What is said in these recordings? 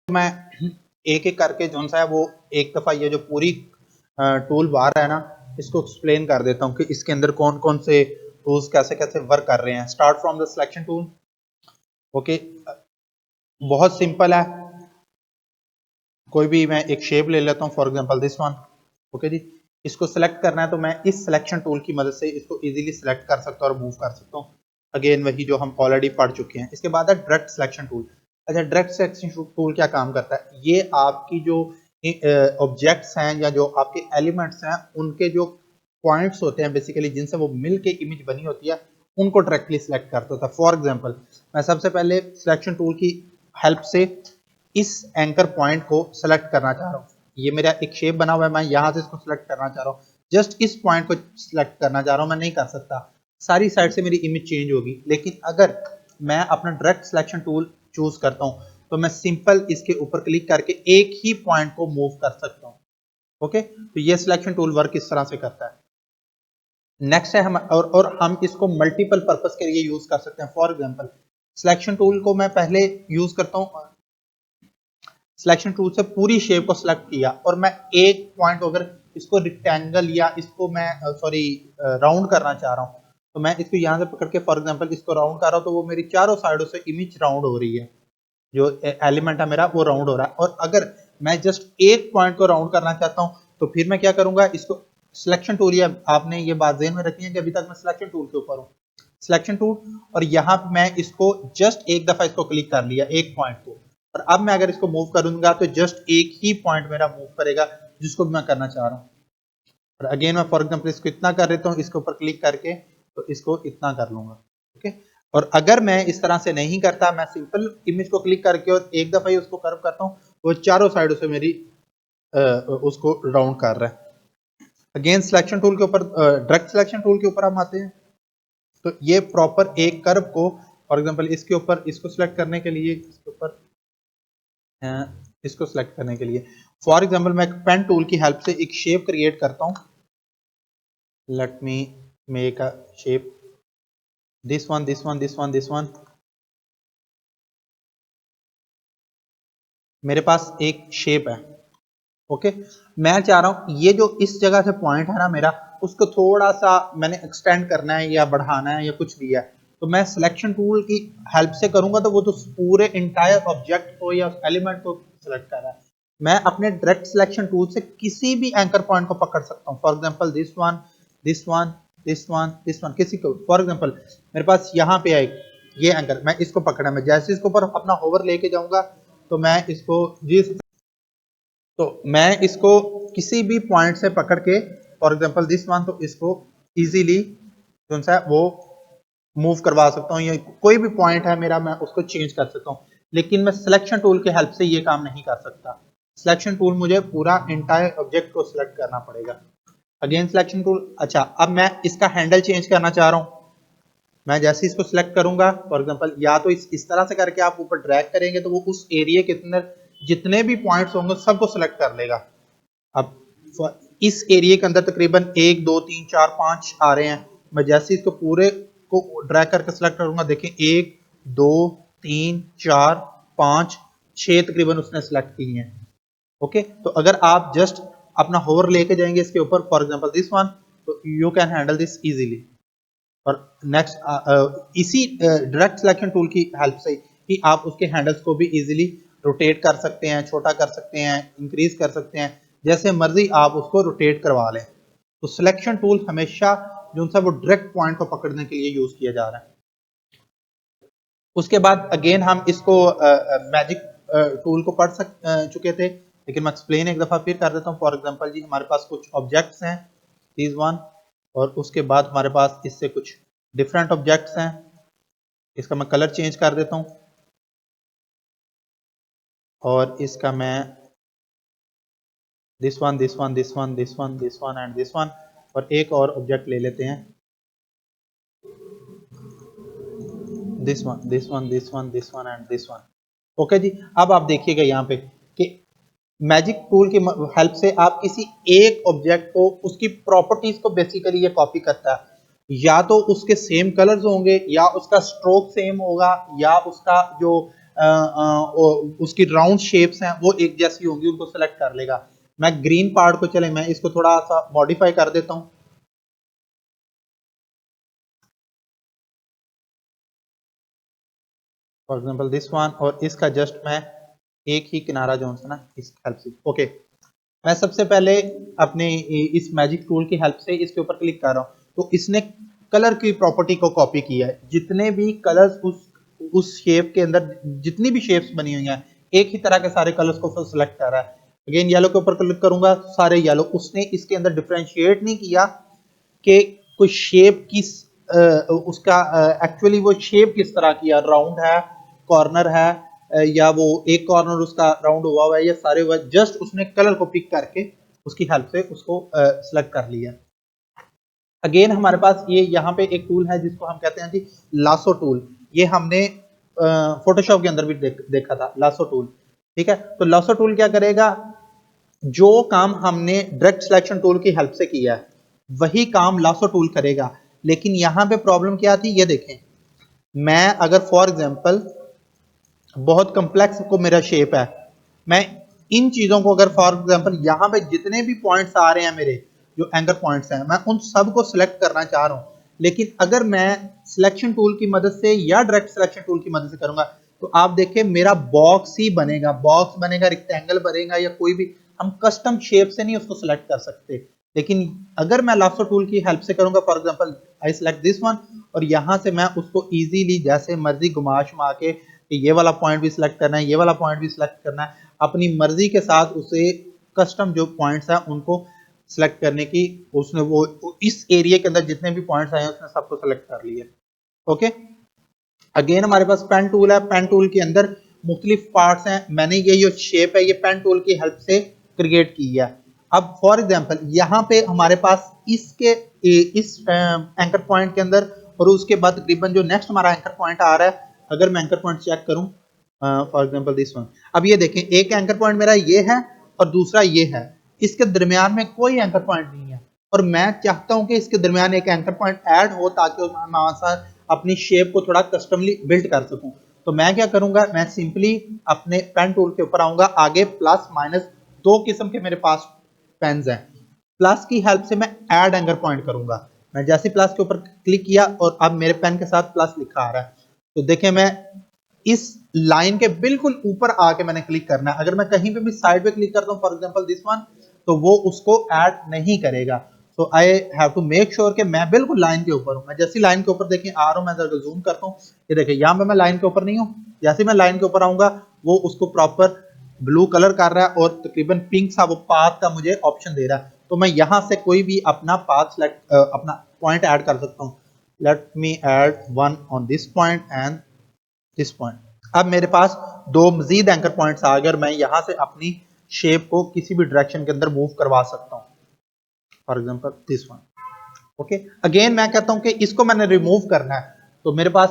मैं एक एक करके जो सा है वो एक दफा ये जो पूरी टूल बार है ना इसको एक्सप्लेन कर देता हूँ कि इसके अंदर कौन कौन से टूल्स कैसे कैसे वर्क कर रहे हैं। Start from the selection tool. Okay, बहुत सिंपल है। कोई भी मैं एक शेप ले लेता हूँ, for example this one. Okay जी, इसको सिलेक्ट करना है तो मैं इस सिलेक्शन टूल की मदद से इसको इजीली सिलेक्ट कर सकता हूँ और मूव कर सकता हूँ। अगेन वही जो हम ऑलरेडी पढ़ चुके हैं। इसके बाद है डायरेक्ट सिलेक्शन टूल। अच्छा, डायरेक्ट सिलेक्शन टूल क्या काम करता है? ये आपकी जो ऑब्जेक्ट्स हैं या जो आपके एलिमेंट्स हैं उनके जो पॉइंट्स होते हैं बेसिकली जिनसे वो मिल के इमेज बनी होती है उनको डायरेक्टली सिलेक्ट करता था। फॉर एग्जाम्पल मैं सबसे पहले सिलेक्शन टूल की हेल्प से इस एंकर पॉइंट को सिलेक्ट करना चाह रहा हूँ। ये मेरा एक शेप बना हुआ है, मैं यहाँ से इसको सिलेक्ट करना चाह रहा हूँ। जस्ट इस पॉइंट को सिलेक्ट करना चाह रहा हूँ, मैं नहीं कर सकता, सारी साइड से मेरी इमेज चेंज होगी। लेकिन अगर मैं अपना डायरेक्ट सिलेक्शन टूल चूज करता हूँ तो मैं सिंपल इसके ऊपर क्लिक करके एक ही पॉइंट को मूव कर सकता हूँ। ओके, तो ये सिलेक्शन टूल वर्क इस तरह से करता है। नेक्स्ट है हम और हम इसको मल्टीपल पर्पस के लिए यूज कर सकते हैं। फॉर एग्जांपल सिलेक्शन टूल को मैं पहले यूज करता हूँ, सिलेक्शन टूल से पूरी शेप को सिलेक्ट किया और मैं एक पॉइंट अगर इसको रेक्टेंगल या इसको मैं राउंड करना चाह रहा हूँ तो मैं इसको यहाँ से पकड़ के फॉर एग्जांपल इसको राउंड कर रहा हूँ तो वो मेरी चारों साइडों से इमेज राउंड हो रही है। जो एलिमेंट है मेरा वो राउंड हो रहा है। और अगर मैं जस्ट एक पॉइंट को राउंड करना चाहता हूँ तो फिर मैं क्या करूंगा, इसको सिलेक्शन टूल, या आपने ये बात ध्यान में रखी है कि अभी तक मैं सिलेक्शन टूल के ऊपर हूँ, सिलेक्शन टूल, और यहाँ पे मैं इसको जस्ट एक दफा इसको क्लिक कर लिया एक पॉइंट को, और अब मैं अगर इसको मूव करूंगा तो जस्ट एक ही पॉइंट मेरा मूव करेगा जिसको मैं करना चाह रहा हूँ। और अगेन मैं फॉर एग्जाम्पल इसको इतना कर देता हूँ, इसके ऊपर क्लिक करके तो इसको इतना कर लूंगा। ओके, और अगर मैं इस तरह से नहीं करता, मैं सिंपल इमेज को क्लिक करके और एक दफा ही उसको कर्व करता हूँ, वो चारों साइडों से मेरी उसको राउंड कर रहा है। अगेन सिलेक्शन टूल के ऊपर, डायरेक्ट सिलेक्शन टूल के ऊपर हम आते हैं तो ये प्रॉपर एक कर्व को फॉर एग्जांपल इसके ऊपर इसको सिलेक्ट करने के लिए, इसके ऊपर इसको सिलेक्ट करने के लिए फॉर एग्जांपल मैं पेन टूल की हेल्प से एक शेप क्रिएट करता हूं। Let me make a shape, this one this one this one this one. मेरे पास एक शेप है। ओके, मैं चाह रहा हूं ये जो इस जगह से पॉइंट है ना मेरा, उसको थोड़ा सा मैंने एक्सटेंड करना है या बढ़ाना है या कुछ भी है, तो मैं सिलेक्शन टूल की हेल्प से करूंगा तो वो तो पूरे इंटायर ऑब्जेक्ट को या एलिमेंट को सिलेक्ट कर रहा है। मैं अपने डायरेक्ट सिलेक्शन टूल से किसी भी एंकर पॉइंट को पकड़ सकता हूँ। For example this one this one this one this one, किसी को, फॉर एग्जाम्पल मेरे पास यहाँ पे है ये एंकर, मैं इसको पकड़ा, मैं जैसे इसके ऊपर अपना होवर लेके जाऊंगा तो मैं इसको तो मैं इसको किसी भी पॉइंट से पकड़ के फॉर एग्जांपल दिस वन, तो इसको इजीली जो सा वो मूव करवा सकता हूँ, या कोई भी पॉइंट है मेरा मैं उसको चेंज कर सकता हूँ। लेकिन मैं सिलेक्शन टूल की हेल्प से ये काम नहीं कर सकता। सिलेक्शन टूल मुझे पूरा एंटायर ऑब्जेक्ट को सिलेक्ट करना पड़ेगा। Again selection tool. अच्छा, अब मैं इसका हैंडल चेंज करना चाह रहा हूँ, मैं जैसे इसको सिलेक्ट करूंगा फॉर एग्जांपल, या तो इस तरह से करके आप ऊपर ड्रैग करेंगे तो वो उस एरिया के अंदर जितने भी पॉइंट्स होंगे सबको सिलेक्ट कर लेगा। अब इस एरिया के अंदर तकरीबन 1 2 3 4 5 आ रहे हैं, मैं जैसे इसको पूरे को ड्रैग करके सिलेक्ट करूंगा, देखें 1 2 3 4 5 6 तकरीबन उसने सिलेक्ट की हैं। ओके, तो अगर आप जस्ट अपना होवर लेके जाएंगे इसके ऊपर फॉर एग्जांपल दिस वन, तो you can handle this easily. और नेक्स्ट इसी डायरेक्ट सिलेक्शन टूल की हेल्प से ही आप उसके हैंडल्स को भी इजीली रोटेट कर सकते हैं, छोटा कर सकते हैं, इंक्रीज कर सकते हैं, जैसे मर्जी आप उसको रोटेट करवा लें। तो सिलेक्शन टूल हमेशा जो सा वो डायरेक्ट पॉइंट को पकड़ने के लिए यूज किया जा रहा है। उसके बाद अगेन हम इसको मैजिक टूल को पढ़ चुके थे, लेकिन मैं एक्सप्लेन एक दफा फिर कर देता हूँ। फॉर एग्जांपल जी, हमारे पास कुछ ऑब्जेक्ट्स हैं दिस वन, और उसके बाद हमारे पास इससे कुछ डिफरेंट ऑब्जेक्ट्स हैं। इसका मैं कलर चेंज कर देता हूं और इसका मैं this one this one this one this one this one and this one, और एक और ऑब्जेक्ट ले लेते हैं this one this one this one this one and this one. Okay जी, अब आप देखिएगा यहाँ पे कि मैजिक टूल की हेल्प से आप किसी एक ऑब्जेक्ट को, उसकी प्रॉपर्टीज को बेसिकली ये कॉपी करता है। या तो उसके सेम कलर्स होंगे, या उसका स्ट्रोक सेम होगा, या उसका जो उसकी राउंड शेप्स हैं वो एक जैसी होंगी, उनको सेलेक्ट कर लेगा। मैं ग्रीन पार्ट को, चले मैं इसको थोड़ा सा मॉडिफाई कर देता हूं। फॉर एग्जांपल दिस वन, और इसका जस्ट मैं एक ही किनारा जो है ना इस हेल्प से, ओके। मैं सबसे पहले अपने इस मैजिक टूल की हेल्प से इसके ऊपर क्लिक कर रहा हूं, तो इसने कलर की प्रॉपर्टी को कॉपी किया है। जितने भी कलर्स उस शेप के अंदर, जितनी भी शेप्स बनी हुई हैं, एक ही तरह के सारे कलर्स को सिलेक्ट कर रहा है। अगेन येलो के ऊपर क्लिक करूंगा, सारे येलो। उसने इसके अंदर डिफरेंशिएट नहीं किया कि कोई शेप किस उसका एक्चुअली वो शेप किस तरह की है, राउंड है, कॉर्नर है, या वो एक कॉर्नर उसका राउंड हुआ हुआ है, या सारे हुआ। जस्ट उसने कलर को पिक करके उसकी हेल्प से उसको सिलेक्ट कर लिया। अगेन हमारे पास ये यहाँ पे एक टूल है जिसको हम कहते हैं जी लासो टूल। ये हमने फोटोशॉप के अंदर भी देखा था, लासो टूल। ठीक है, तो लासो टूल क्या करेगा, जो काम हमने डायरेक्ट सिलेक्शन टूल की हेल्प से किया है वही काम लासो टूल करेगा। लेकिन यहां पे प्रॉब्लम क्या थी, ये देखें। मैं अगर फॉर एग्जांपल बहुत कॉम्प्लेक्स को मेरा शेप है, मैं इन चीजों को अगर फॉर एग्जांपल यहां पे जितने भी पॉइंट्स आ रहे हैं मेरे जो एंकर पॉइंट्स हैं, मैं उन सब को सिलेक्ट करना चाह रहा हूं। लेकिन अगर मैं सिलेक्शन टूल की मदद से या डायरेक्ट सिलेक्शन टूल की मदद से करूंगा, तो आप देखिए मेरा बॉक्स ही बनेगा, बॉक्स बनेगा, रेक्टेंगल बनेगा, या कोई भी हम कस्टम शेप से नहीं उसको सिलेक्ट कर सकते। लेकिन अगर मैं लासो टूल की हेल्प से करूंगा, for example I select this one, और यहां से मैं उसको इजीली जैसे मर्जी घुमा शुमा के ये वाला पॉइंट भी सिलेक्ट करना है, ये वाला पॉइंट भी सिलेक्ट करना है, अपनी मर्जी के साथ उसे कस्टम जो पॉइंट्स हैं उनको सिलेक्ट करने की, उसने वो इस एरिया के अंदर जितने भी पॉइंट्स आए हैं उसने सबको सिलेक्ट कर लिया। ओके, अगेन हमारे पास पेन टूल है। पेन टूल के अंदर मुख्तलिफ पार्ट्स हैं। मैंने ये जो शेप है ये पेन टूल की हेल्प से क्रिएट की है। अब फॉर एग्जांपल यहाँ पे हमारे पास इसके इस एंकर पॉइंट के अंदर और उसके बाद तकरीबन जो नेक्स्ट हमारा एंकर पॉइंट आ रहा है, अगर मैं एंकर पॉइंट चेक करूं फॉर एग्जांपल दिस वन, अब ये देखें एक एंकर पॉइंट मेरा ये है और दूसरा ये है, इसके दरमियान में कोई एंकर पॉइंट नहीं है, और मैं चाहता हूं कि इसके दरमियान एक एंकर पॉइंट ऐड हो ताकि मैं अपनी शेप को थोड़ा कस्टमली बिल्ड कर सकूं। तो मैं क्या करूंगा, मैं सिंपली अपने पेन टूल के ऊपर आऊंगा, आगे प्लस माइनस दो किस्म के मेरे पास पेन्स हैं। प्लस की हेल्प से मैं ऐड एंकर पॉइंट करूंगा। मैं जैसे प्लस के ऊपर क्लिक किया और अब मेरे पेन के साथ प्लस लिखा आ रहा है, तो देखें मैं इस लाइन के बिल्कुल ऊपर आके मैंने क्लिक करना है। अगर मैं कहीं पे भी साइड पे क्लिक करता हूं फॉर एग्जांपल दिस वन, तो वो उसको ऐड नहीं करेगा। तो I have to make sure कि मैं बिल्कुल लाइन के ऊपर हूं। मैं जैसी लाइन के ऊपर देखें आ रहा हूं, मैं जरा जूम करता हूं, ये देखिए यहां पे मैं लाइन के ऊपर नहीं हूं। जैसे मैं लाइन के ऊपर आऊंगा वो उसको प्रॉपर ब्लू कलर कर रहा है और तकरीबन पिंक सा वो पाथ का मुझे ऑप्शन दे रहा है। तो मैं यहां से कोई भी अपना पाथ सेलेक्ट अपना पॉइंट ऐड कर सकता हूं। Let me add one on this point and this point. अब मेरे पास दो मजीद एंकर पॉइंट्स आ गए और मैं यहां से अपनी शेप को किसी भी डायरेक्शन के अंदर मूव करवा सकता हूं, for example this one. Okay, again मैं कहता हूं कि इसको मैंने रिमूव करना है, तो मेरे पास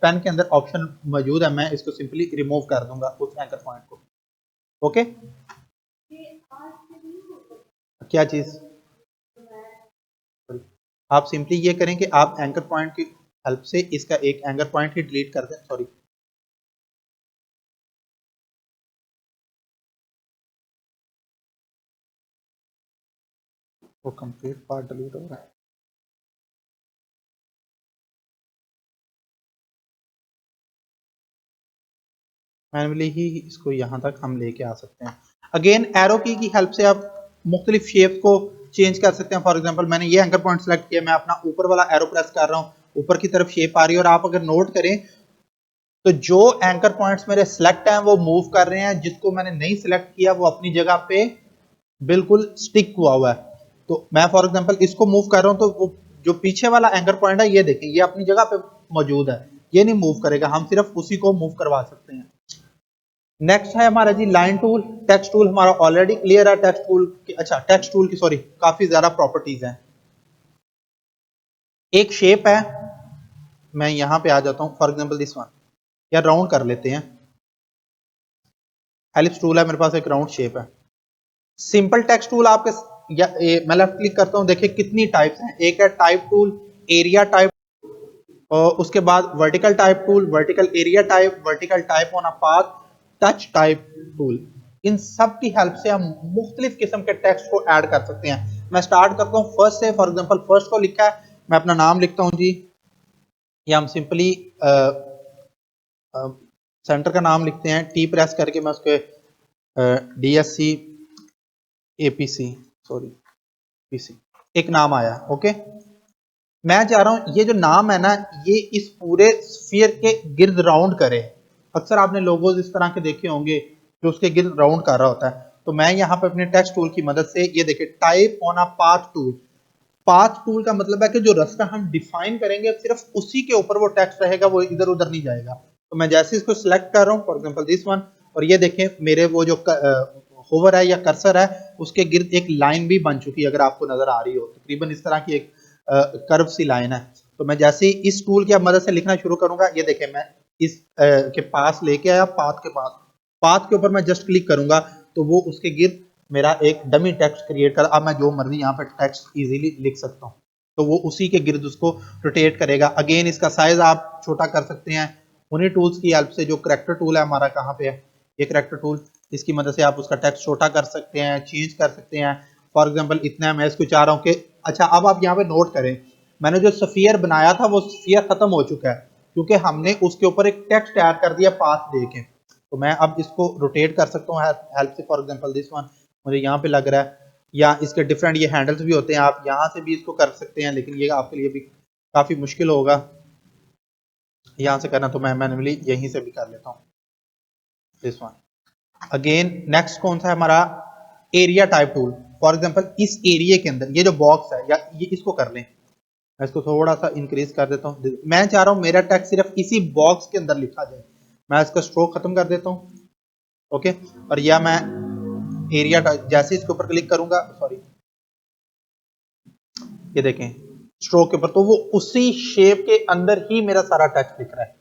पेन के अंदर ऑप्शन मौजूद है, मैं इसको सिंपली रिमूव कर दूंगा उस एंकर पॉइंट को। ओके, क्या चीज, आप सिंपली ये करें कि आप एंकर पॉइंट की हेल्प से इसका एक एंकर पॉइंट ही डिलीट कर दें। सॉरी, वो कंप्लीट पार्ट डिलीट हो रहा है। मैनुअली ही इसको यहां तक हम लेके आ सकते हैं। अगेन एरो की हेल्प से आप मुख्तलिफ शेप्स को चेंज कर सकते हैं। फॉर एग्जांपल मैंने ये एंकर पॉइंट सेलेक्ट किया, मैं अपना ऊपर वाला एरो प्रेस कर रहा हूं, ऊपर की तरफ शेप आ रही है, और आप अगर नोट करें तो जो एंकर पॉइंट्स मेरे सिलेक्ट हैं वो मूव कर रहे हैं, जिसको मैंने नहीं सिलेक्ट किया वो अपनी जगह पे बिल्कुल स्टिक हुआ हुआ है। तो मैं फॉर एग्जांपल इसको मूव कर रहा हूं, तो वो जो पीछे वाला एंकर पॉइंट है ये देखें ये अपनी जगह पे मौजूद है, ये नहीं मूव करेगा, हम सिर्फ उसी को मूव करवा सकते हैं। नेक्स्ट है हमारा जी लाइन टूल। टेक्स्ट टूल हमारा ऑलरेडी क्लियर है। टेक्स्ट टूल की, अच्छा टेक्स्ट टूल की सॉरी काफी ज्यादा प्रॉपर्टीज हैं। एक शेप है, मैं यहां पे आ जाता हूं, फॉर एग्जांपल दिस वन, या राउंड कर लेते हैं। एलिप्स टूल है मेरे पास, एक राउंड शेप है। सिंपल टेक्स्ट टूल आपके या मैं लेफ्ट क्लिक करता हूं, देखिए कितनी टाइप्स हैं। एक है टाइप टूल, एरिया टाइप, और उसके बाद vertical type tool, vertical area type, vertical type on a path, touch type tool, इन सब की हेल्प से हम मुख्तलिफ किस्म के टेक्स्ट को ऐड कर सकते हैं। मैं स्टार्ट करता हूँ फर्स्ट से। फॉर एग्जांपल फर्स्ट को लिखा है, मैं अपना नाम लिखता हूँ जी, या हम सिंपली सेंटर का नाम लिखते हैं, टी प्रेस करके मैं उसके DSC APC सॉरी PC एक नाम आया। ओके, मैं चाह रहा हूं ये जो नाम है ना, ये इस पूरे स्फीयर के गिर्द राउंड करे। अक्सर आपने लोगोज इस तरह के देखे होंगे जो उसके गिर्द राउंड कर रहा होता है। तो मैं यहाँ पे अपने टेक्स्ट टूल की मदद से, ये देखिए, type on a path tool. Path tool का मतलब है कि जो रास्ता हम डिफाइन करेंगे सिर्फ उसी के ऊपर वो टेक्स्ट रहेगा, वो इधर उधर नहीं जाएगा। तो मैं जैसे इसको सिलेक्ट कर रहा हूँ, फॉर एग्जांपल दिस वन, और ये देखें मेरे वो जो होवर है या कर्सर है उसके गिर्द एक लाइन भी बन चुकी है, अगर आपको नजर आ रही हो। तकरीबन इस तरह की एक कर्व सी लाइन है। तो मैं जैसे ही इस टूल की मदद से लिखना शुरू करूंगा, ये देखें मैं इस के पास लेके आया, पाथ के पास, पाथ के ऊपर मैं जस्ट क्लिक करूंगा तो वो उसके गिर्द मेरा एक डमी टेक्स्ट क्रिएट कर। अब मैं जो मर्जी यहाँ पे टेक्स्ट इजीली लिख सकता हूँ, तो वो उसी के गिर्द उसको रोटेट करेगा। अगेन इसका साइज आप छोटा कर सकते हैं उन्हीं टूल्स की हेल्प से। जो करेक्टर टूल है हमारा, कहाँ पे है ये करेक्टर टूल, इसकी मदद से आप उसका टेक्स्ट छोटा कर सकते हैं, चेंज कर सकते हैं। फॉर एग्जाम्पल इतना मैं इसको चाह रहा हूँ कि, अच्छा अब आप यहाँ पे नोट करें, मैंने जो स्फीयर बनाया था वो स्फीयर खत्म हो चुका है क्योंकि हमने उसके ऊपर एक टेक्स्ट ऐड कर दिया पाथ दे के। तो मैं अब इसको रोटेट कर सकता हूँ हेल्प से। फॉर एग्जांपल दिस वन मुझे यहाँ पे लग रहा है, या इसके डिफरेंट ये हैंडल्स भी होते हैं, आप यहाँ से भी इसको कर सकते हैं, लेकिन ये आपके लिए भी काफी मुश्किल होगा यहाँ से करना, तो मैं मैन्युअली यहीं से भी कर लेता हूँ दिस वन। अगेन नेक्स्ट कौन सा है हमारा, area type tool. For example इस एरिया के अंदर ये जो बॉक्स है, या ये इसको कर लें, मैं इसको थोड़ा सा इंक्रीज कर देता हूँ। मैं चाह रहा हूँ मेरा टेक्स्ट सिर्फ इसी बॉक्स के अंदर लिखा जाए, मैं इसका स्ट्रोक खत्म कर देता हूँ। ओके, और या मैं एरिया जैसे इसके ऊपर क्लिक करूंगा, सॉरी ये देखें स्ट्रोक के ऊपर, तो वो उसी शेप के अंदर ही मेरा सारा टेक्स्ट लिख रहा है।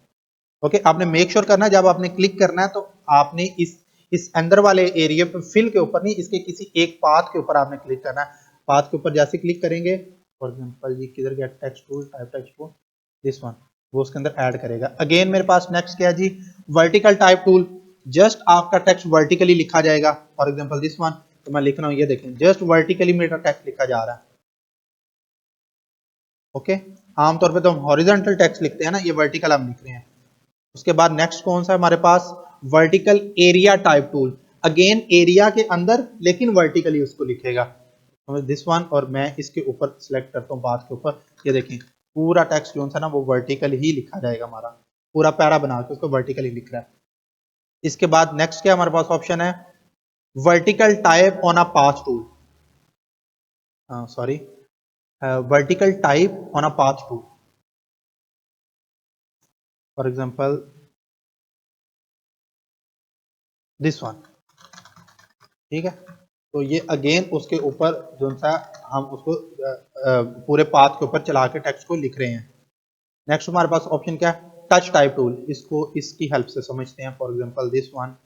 ओके, आपने मेक श्योर करना है जब आपने क्लिक करना है तो आपने इस अंदर वाले एरिया पे फिल के ऊपर नहीं, इसके किसी एक पाथ के ऊपर आपने क्लिक करना है। पाथ के ऊपर जैसे क्लिक करेंगे, फॉर एग्जांपल जी किधर गया text tool, type text tool, this one, वो उसके अंदर ऐड करेगा। अगेन मेरे पास नेक्स्ट क्या है जी, वर्टिकल टाइप टूल। जस्ट आपका टेक्स्ट वर्टिकली लिखा जाएगा। फॉर एग्जांपल दिस वन, तो मैं लिख रहा हूँ, ये देखें जस्ट वर्टिकली मेरा टेक्स्ट लिखा जा रहा है। ओके, आमतौर पे तो हम हॉरिजॉन्टल टेक्स्ट लिखते हैं ना, ये वर्टिकल हम लिख रहे हैं। उसके बाद नेक्स्ट कौन सा है हमारे पास, vertical area type tool. Again area के अंदर लेकिन वर्टिकली उसको लिखेगा, दिस वन, और मैं इसके ऊपर सिलेक्ट करता हूँ बात के ऊपर, ये देखें पूरा टेक्स्ट जो है ना वो वर्टिकल ही लिखा जाएगा, हमारा पूरा पैरा बना के उसको वर्टिकली लिख रहा है। इसके बाद नेक्स्ट क्या हमारे पास ऑप्शन है, vertical type on a path tool, sorry vertical type on a path tool. For example this one, ठीक है। तो ये अगेन उसके ऊपर जो सा हम उसको पूरे पाथ के ऊपर चला के टेक्स्ट को लिख रहे हैं। नेक्स्ट हमारे पास ऑप्शन क्या है, टच टाइप टूल। इसको इसकी हेल्प से समझते हैं। फॉर एग्जांपल दिस वन,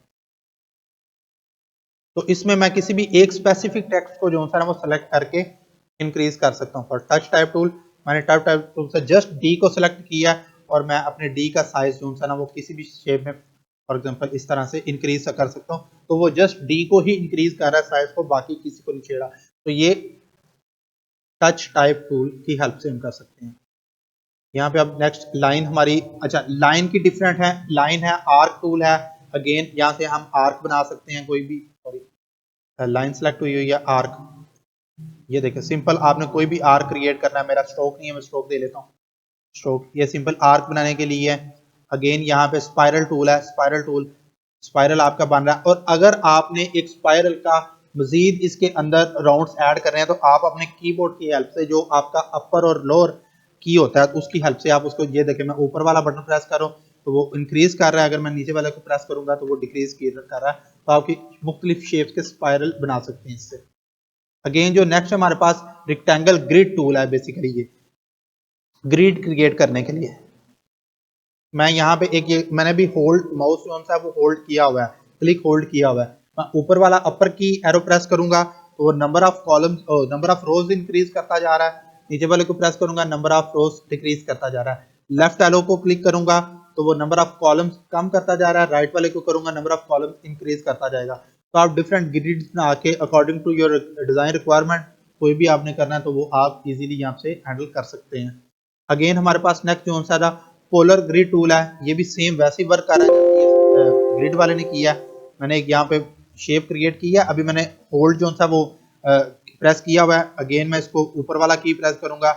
तो इसमें मैं किसी भी एक स्पेसिफिक टेक्स्ट को जो सा ना वो सेलेक्ट करके इंक्रीज कर सकता हूँ। फॉर टच टाइप टूल, मैंने टच टाइप टूल से जस्ट डी को सिलेक्ट किया और मैं अपने डी का साइज जो सा ना वो किसी भी शेप में, फॉर एग्जांपल इस तरह से इंक्रीज कर सकता हूँ। तो वो जस्ट डी को ही इंक्रीज कर रहा है साइज को, बाकी किसी को नहीं छेड़ा। तो ये टच टाइप टूल की हेल्प से हम कर सकते हैं। यहाँ पे अब नेक्स्ट लाइन हमारी, अच्छा लाइन की डिफरेंट है, लाइन है, आर्क टूल है। अगेन यहाँ से हम आर्क बना सकते हैं कोई भी, सॉरी लाइन सेलेक्ट हुई है, आर्क, ये देखिए सिंपल आपने कोई भी आर्क क्रिएट करना है। मेरा स्ट्रोक नहीं है, मैं स्ट्रोक दे लेता हूँ, स्ट्रोक, ये सिंपल आर्क बनाने के लिए है। अगेन यहाँ पे स्पाइरल टूल है, स्पाइरल टूल, स्पाइरल आपका बन रहा है। और अगर आपने एक स्पाइरल का मजीद इसके अंदर राउंड्स ऐड कर रहे हैं तो आप अपने कीबोर्ड की हेल्प से, जो आपका अपर और लोअर की होता है उसकी हेल्प से आप उसको, ये देखें मैं ऊपर वाला बटन प्रेस करूँ तो वो इंक्रीज कर रहा है, अगर मैं नीचे वाले को प्रेस करूंगा तो वो डिक्रीज कर रहा है। तो आपकी मुख्तलिफ शेप्स के स्पाइरल बना सकते हैं इससे। अगेन जो नेक्स्ट हमारे पास रेक्टेंगल ग्रिड टूल है, बेसिकली ये ग्रिड क्रिएट करने के लिए। मैं यहाँ पे एक, ये मैंने भी होल्ड माउस जो है वो होल्ड किया हुआ है, क्लिक होल्ड किया हुआ है। मैं ऊपर वाला अपर की एरो प्रेस करूंगा तो वो number of columns, number of rose increase करता जा रहा है। नीचे वाले को प्रेस करूंगा, नंबर ऑफ रोज डिक्रीज करता जा रहा है। लेफ्ट एरो को क्लिक करूंगा तो वो नंबर ऑफ कॉलम्स कम करता जा रहा है, राइट वाले को करूंगा नंबर ऑफ कॉलम्स इंक्रीज करता जाएगा। तो आप डिफरेंट ग्रिड्स बना के according to your design requirement कोई भी आपने करना है तो वो आप इजीली यहाँ से हैंडल कर सकते हैं। अगेन हमारे पास नेक्स्ट जो सा पोलर ग्रिड टूल है, ये भी सेम वैसे ही वर्क कर रहा है ग्रिड वाले ने किया है। मैंने एक यहाँ पे शेप क्रिएट की है, अभी मैंने होल्ड जो सा वो प्रेस किया हुआ है। अगेन मैं इसको ऊपर वाला की प्रेस करूंगा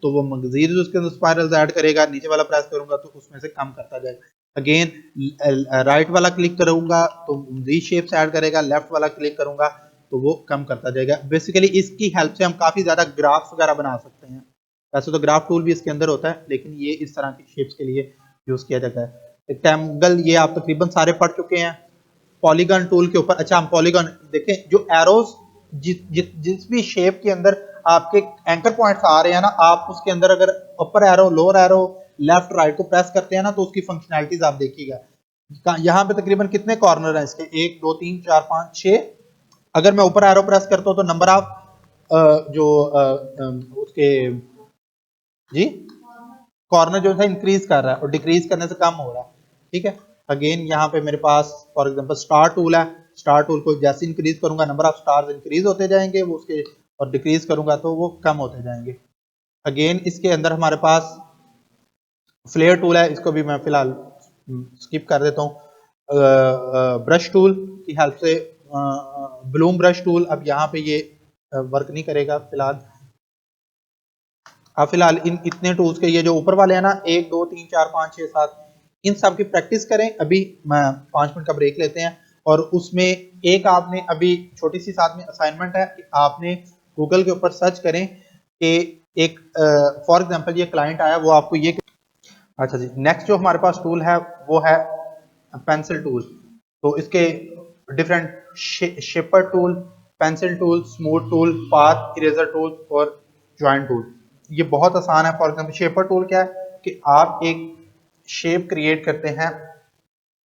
तो वो मजीद उसके अंदर स्पाइरल्स ऐड करेगा, नीचे वाला प्रेस करूंगा तो उसमें से कम करता जाएगा। अगेन राइट वाला क्लिक करूंगा तो मजीद शेप्स ऐड करेगा, लेफ्ट वाला क्लिक करूंगा तो वो कम करता जाएगा। बेसिकली इसकी हेल्प से हम काफी ज्यादा ग्राफ्स वगैरह बना सकते हैं। वैसे तो ग्राफ टूल भी इसके अंदर होता है लेकिन ये इस तरह की शेप्स के लिए यूज किया जाता है। रेक्टेंगल ये आप तकरीबन सारे पढ़ चुके हैं। पॉलीगन टूल के ऊपर, अच्छा हम पॉलीगन देखें, जो एरोज जिस भी शेप के अंदर आपके एंकर पॉइंट्स आ रहे हैं ना, आप उसके अंदर अगर upper arrow, lower arrow, left right को प्रेस करते हैं ना तो उसकी फंक्शनैलिटीज आप देखिएगा। यहाँ पे तकरीबन कितने कॉर्नर हैं इसके, 1 2 3 4 5 6। अगर मैं ऊपर एरो प्रेस करता हूँ तो नंबर ऑफ जो उसके जी कॉर्नर जो है इंक्रीज कर रहा है और डिक्रीज करने से कम हो रहा है। ठीक है। अगेन यहाँ पे मेरे पास फॉर एग्जांपल स्टार टूल है, स्टार टूल को जैसे इंक्रीज करूंगा नंबर ऑफ स्टार्स इंक्रीज होते जाएंगे वो उसके, और डिक्रीज करूंगा तो वो कम होते जाएंगे। अगेन इसके अंदर हमारे पास फ्लेयर टूल है, इसको भी मैं फिलहाल स्किप कर देता हूँ। ब्रश टूल की हेल्प से ब्लूम ब्रश टूल, अब यहाँ पे ये वर्क नहीं करेगा फिलहाल। आप फिलहाल इन इतने टूल्स के, ये जो ऊपर वाले हैं ना 1 2 3 4 5 6 7, इन सब की प्रैक्टिस करें। अभी 5 मिनट का ब्रेक लेते हैं और उसमें एक आपने अभी छोटी सी साथ में असाइनमेंट है कि आपने गूगल के ऊपर सर्च करें कि एक फॉर एग्जांपल ये क्लाइंट आया, वो आपको ये, अच्छा जी। नेक्स्ट जो हमारे पास टूल है वो है पेंसिल टूल। तो इसके different shaper tool, pencil tool, smooth tool, path eraser tool और ज्वाइंट टूल। ये बहुत आसान है। फॉर एग्जांपल शेपर टूल क्या है कि आप एक शेप क्रिएट करते हैं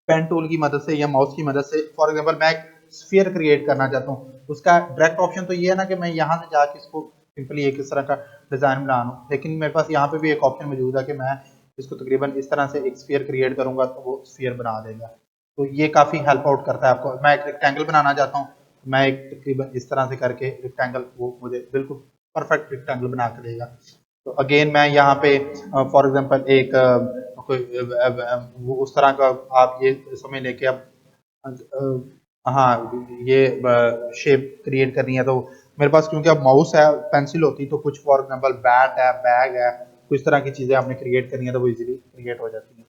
पेन टूल की मदद से या माउस की मदद से। फॉर एग्जांपल मैं एक स्फीयर क्रिएट करना चाहता हूँ, उसका डायरेक्ट ऑप्शन तो ये है ना कि मैं यहाँ से जाके इसको सिंपली एक इस तरह का डिजाइन बना लूँ, लेकिन मेरे पास यहाँ पे भी एक ऑप्शन मौजूद है कि मैं इसको तकरीबन इस तरह से एक स्फीयर क्रिएट करूंगा तो वो स्फीयर बना देगा। तो ये काफी हेल्प आउट करता है आपको। मैं एक रेक्टेंगल बनाना चाहता हूँ, मैं एक तकरीबन इस तरह से करके रेक्टेंगल, वो मुझे बिल्कुल परफेक्ट रेक्टेंगल बना के देगा। तो अगेन मैं यहाँ पे फॉर एग्जांपल एक उस तरह का आप ये समझ लें कि अब हाँ ये शेप क्रिएट करनी है, तो मेरे पास क्योंकि अब माउस है, पेंसिल होती तो कुछ फॉर एग्जांपल बैट है, बैग है, कुछ तरह की चीजें आपने क्रिएट करनी है तो वो इजीली क्रिएट हो जाती है।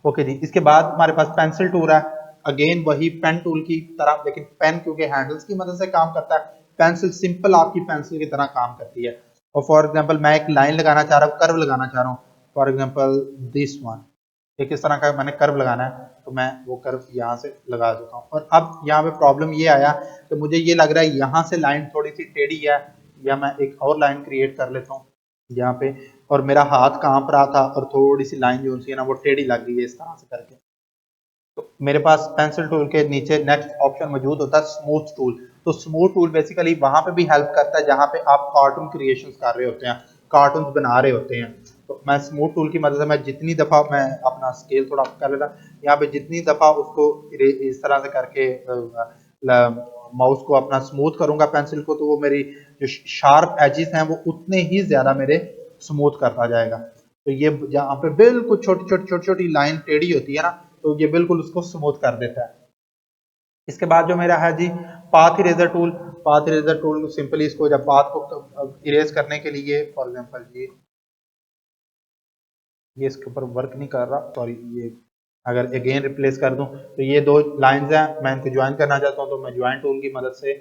ओके जी। इसके बाद हमारे पास पेंसिल टूल है, अगेन वही पेन टूल की तरह, लेकिन पेन क्योंकि हैंडल्स की मदद से काम करता है, पेंसिल सिंपल आपकी पेंसिल की तरह काम करती है। और फॉर एग्जांपल मैं एक लाइन लगाना चाह रहा हूँ, कर्व लगाना चाह रहा हूँ, फॉर एग्जांपल दिस वन, एक इस तरह का मैंने कर्व लगाना है तो मैं वो कर्व यहाँ से लगा देता हूँ। और अब यहाँ पे प्रॉब्लम ये आया कि मुझे ये लग रहा है यहाँ से लाइन थोड़ी सी टेढ़ी है, या मैं एक और लाइन क्रिएट कर लेता हूँ यहाँ पे, और मेरा हाथ कांप रहा था और थोड़ी सी लाइन जो है ना वो टेढ़ी लग गई है इस तरह से करके। तो मेरे पास पेंसिल टूल के नीचे नेक्स्ट ऑप्शन मौजूद होता है स्मूथ टूल। तो स्मूथ टूल बेसिकली वहां पे भी हेल्प करता है जहां पे आप कार्टून क्रिएशंस कर रहे होते हैं, कार्टून बना रहे होते हैं। तो मैं स्मूथ टूल की मदद से मैं जितनी दफा, मैं अपना स्केल थोड़ा कर लेता, यहाँ पे जितनी दफा उसको इस तरह से करके माउस को अपना स्मूथ करूंगा पेंसिल को, तो वो मेरी जो शार्प एजेस हैं वो उतने ही ज्यादा मेरे स्मूथ करता जाएगा। तो ये जहाँ पे बिल्कुल छोटी छोटी लाइन टेढ़ी होती है ना, तो ये बिल्कुल उसको स्मूथ कर देता है। इसके बाद जो मेरा है जी path eraser tool. Path eraser tool simply इसको जब पाथ को इरेज करने के लिए, फॉर एग्जांपल ये इसके ऊपर वर्क नहीं कर रहा, सॉरी, ये अगर अगेन रिप्लेस कर दूं तो ये दो लाइंस हैं, मैं इनको ज्वाइन करना चाहता हूं तो मैं ज्वाइन टूल की मदद से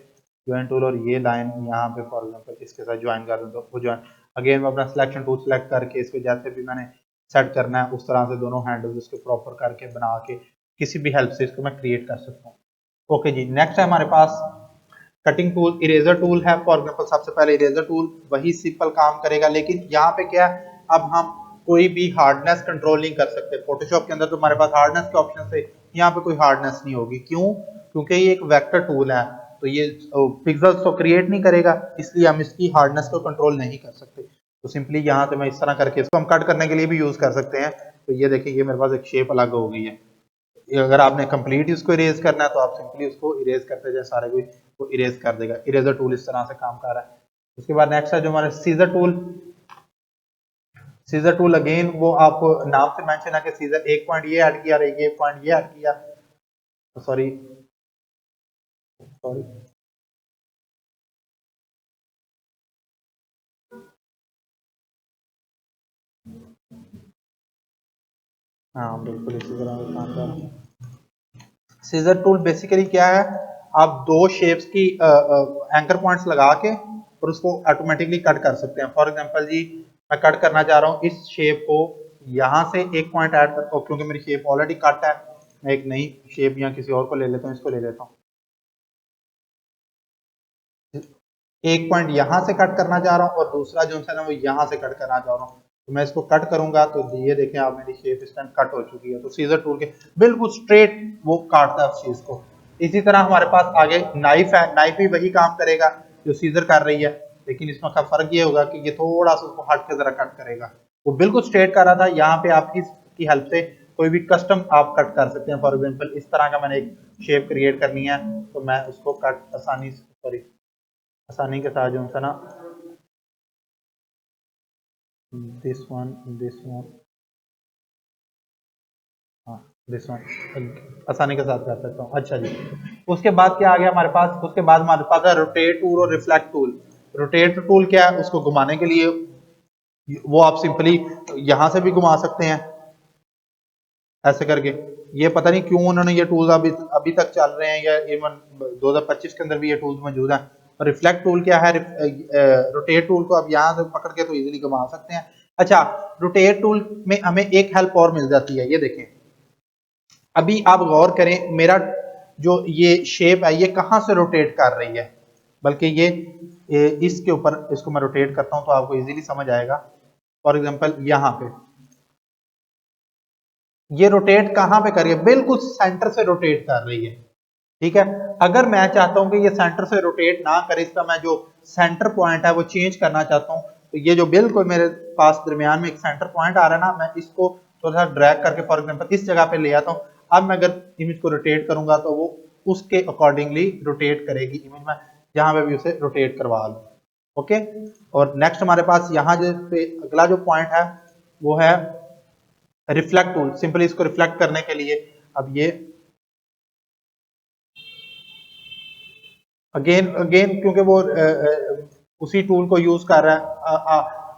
ज्वाइन टूल और ये लाइन यहाँ पे फॉर एग्जांपल इसके साथ ज्वाइन कर दूं तो वो ज्वाइन। अगेन मैं अपना सिलेक्शन टूल सेलेक्ट करके इसको जैसे भी मैंने सेट करना है उस तरह से दोनों हैंडल्स इसको प्रॉपर करके बना के किसी भी हेल्प से इसको मैं क्रिएट कर सकता हूँ। ओके जी। नेक्स्ट है हमारे पास कटिंग टूल, इरेजर टूल है। फॉर एग्जांपल सबसे पहले इरेजर टूल वही सिंपल काम करेगा, लेकिन यहाँ पे क्या है, अब हम कोई भी हार्डनेस कंट्रोल नहीं कर सकते। फोटोशॉप के अंदर तो हमारे पास हार्डनेस के ऑप्शन से, यहाँ पे कोई हार्डनेस नहीं होगी। क्यों? क्योंकि ये एक वेक्टर टूल है तो ये पिक्सेल्स तो क्रिएट नहीं करेगा, इसलिए हम इसकी हार्डनेस को कंट्रोल नहीं कर सकते। तो सिंपली यहाँ से मैं इस तरह करके इसको हम कट करने के लिए भी यूज कर सकते हैं। तो ये देखिए ये मेरे पास एक शेप अलग हो गई है। अगर आपने कंप्लीट इसको इरेज करना है तो आप सिंपली उसको इरेज करते जाए, सारे को इरेज कर देगा। इरेजर टूल इस तरह से काम कर रहा है। उसके बाद नेक्स्ट है जो हमारे scissor tool. Scissor tool again वो आपको नाम से मेंशन है कि सीजर एक पॉइंट ये ऐड किया, एक पॉइंट ये ऐड किया, सॉरी सॉरी हाँ बिल्कुल इसी तरह का काम कर रहा है। सीजर टूल बेसिकली क्या है, आप दो शेप्स की एंकर पॉइंट्स लगा के और उसको ऑटोमेटिकली कट कर सकते हैं। फॉर एग्जांपल जी मैं कट करना चाह रहा हूँ इस शेप को, यहाँ से एक पॉइंट ऐड कर, क्योंकि मेरी शेप ऑलरेडी कट है, मैं एक नई शेप या किसी और को ले लेता हूँ, इसको ले लेता हूँ। एक पॉइंट यहाँ से कट करना चाह रहा हूँ और दूसरा जो है ना वो यहाँ से कट करना चाह रहा हूँ। तो मैं इसको कट करूंगा तो ये देखें आप मेरी शेप इस टाइम कट हो चुकी है। तो सीजर टूल के बिल्कुल स्ट्रेट वो काटता है उस चीज को। इसी तरह हमारे पास आगे नाइफ है, नाइफ भी वही काम करेगा जो सीजर कर रही है, लेकिन इसमें का फर्क ये होगा कि ये थोड़ा सा उसको हट के जरा कट करेगा। वो बिल्कुल स्ट्रेट कर रहा था, यहाँ पे आप इसकी हेल्प से कोई भी कस्टम आप कट कर सकते हैं। फॉर एग्जाम्पल इस तरह का मैंने एक शेप क्रिएट करनी है तो मैं उसको कट आसानी से आसानी के साथ जो है ना दिस वन हाँ दिस वन आसानी के साथ कर सकता हूँ। अच्छा जी, उसके बाद क्या आ गया हमारे पास, उसके बाद हमारे पास है रोटेट टूल और रिफ्लेक्ट टूल। रोटेट टूल क्या है, उसको घुमाने के लिए वो आप सिंपली यहां से भी घुमा सकते हैं ऐसे करके। ये पता नहीं क्यों उन्होंने ये टूल्स अभी तक चल रहे हैं या इवन 2025 के अंदर भी ये टूल्स मौजूद हैं। रिफ्लेक्ट टूल क्या है, रोटेट टूल को आप यहाँ से पकड़ के तो इजीली घुमा सकते हैं। अच्छा, रोटेट टूल में हमें एक हेल्प और मिल जाती है, ये देखें अभी आप गौर करें मेरा जो ये शेप है ये कहां से रोटेट कर रही है, बल्कि ये इसके ऊपर इसको मैं रोटेट करता हूं तो आपको इजीली समझ आएगा। फॉर एग्जांपल यहाँ पे ये रोटेट कहां पे कर रही है, बिल्कुल सेंटर से रोटेट कर रही है। ठीक है, अगर मैं चाहता हूं कि ये सेंटर से रोटेट ना करे, इसका मैं जो सेंटर पॉइंट है वो चेंज करना चाहता हूं, तो ये जो बिल्कुल मेरे पास दरमियान में एक सेंटर पॉइंट आ रहा है ना, मैं इसको थोड़ा सा ड्रैग करके फॉर एग्जांपल इस जगह पे ले आता हूं। अब मैं अगर इमेज को रोटेट करूंगा तो वो उसके अकॉर्डिंगली रोटेट करेगी इमेज में, जहां पे भी उसे रोटेट करवा लूं। ओके, और नेक्स्ट हमारे पास यहाँ जो पे अगला जो पॉइंट है वो है रिफ्लेक्ट टूल। सिंपली इसको रिफ्लेक्ट करने के लिए अब ये अगेन अगेन क्योंकि वो उसी टूल को यूज कर रहा है,